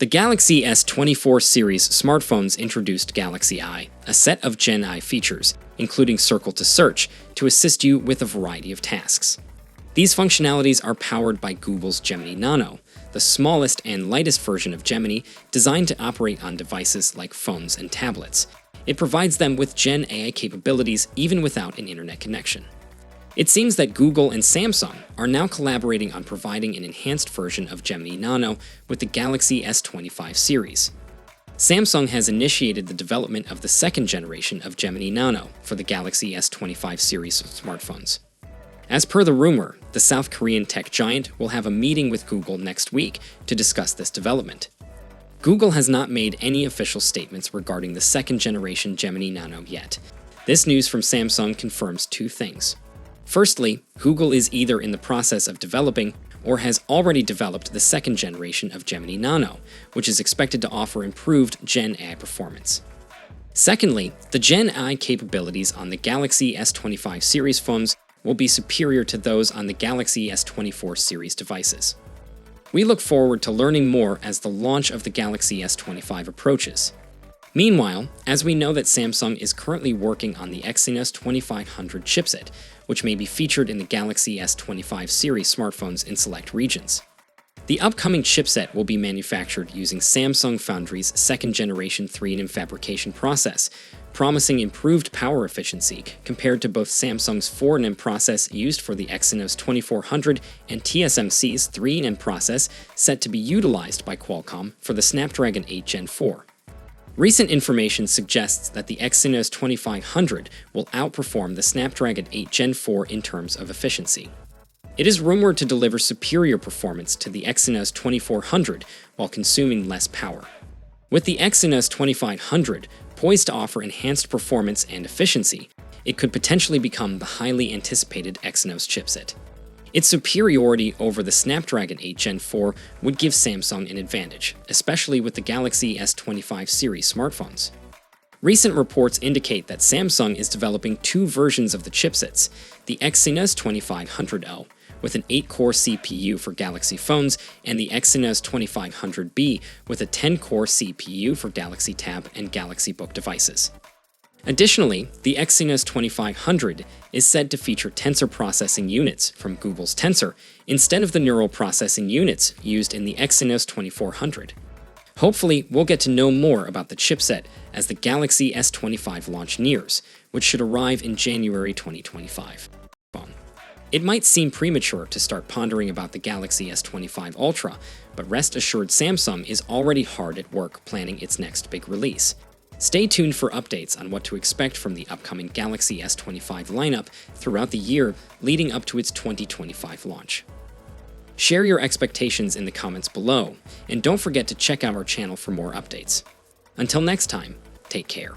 The Galaxy S24 series smartphones introduced Galaxy Eye, a set of Gen I features, including Circle to Search, to assist you with a variety of tasks. These functionalities are powered by Google's Gemini Nano, the smallest and lightest version of Gemini designed to operate on devices like phones and tablets. It provides them with Gen AI capabilities even without an internet connection. It seems that Google and Samsung are now collaborating on providing an enhanced version of Gemini Nano with the Galaxy S25 series. Samsung has initiated the development of the second generation of Gemini Nano for the Galaxy S25 series smartphones. As per the rumor, the South Korean tech giant will have a meeting with Google next week to discuss this development. Google has not made any official statements regarding the second generation Gemini Nano yet. This news from Samsung confirms two things. Firstly, Google is either in the process of developing or has already developed the second generation of Gemini Nano, which is expected to offer improved Gen AI performance. Secondly, the Gen AI capabilities on the Galaxy S25 series phones will be superior to those on the Galaxy S24 series devices. We look forward to learning more as the launch of the Galaxy S25 approaches. Meanwhile, as we know that Samsung is currently working on the Exynos 2500 chipset, which may be featured in the Galaxy S25 series smartphones in select regions. The upcoming chipset will be manufactured using Samsung Foundry's second-generation 3nm fabrication process, promising improved power efficiency compared to both Samsung's 4nm process used for the Exynos 2400 and TSMC's 3nm process set to be utilized by Qualcomm for the Snapdragon 8 Gen 4. Recent information suggests that the Exynos 2500 will outperform the Snapdragon 8 Gen 4 in terms of efficiency. It is rumored to deliver superior performance to the Exynos 2400 while consuming less power. With the Exynos 2500 poised to offer enhanced performance and efficiency, it could potentially become the highly anticipated Exynos chipset. Its superiority over the Snapdragon 8 Gen 4 would give Samsung an advantage, especially with the Galaxy S25 series smartphones. Recent reports indicate that Samsung is developing two versions of the chipsets, the Exynos 2500L, with an 8-core CPU for Galaxy phones, and the Exynos 2500B with a 10-core CPU for Galaxy Tab and Galaxy Book devices. Additionally, the Exynos 2500 is said to feature tensor processing units from Google's Tensor instead of the neural processing units used in the Exynos 2400. Hopefully, we'll get to know more about the chipset as the Galaxy S25 launch nears, which should arrive in January 2025. It might seem premature to start pondering about the Galaxy S25 Ultra, but rest assured Samsung is already hard at work planning its next big release. Stay tuned for updates on what to expect from the upcoming Galaxy S25 lineup throughout the year leading up to its 2025 launch. Share your expectations in the comments below, and don't forget to check out our channel for more updates. Until next time, take care.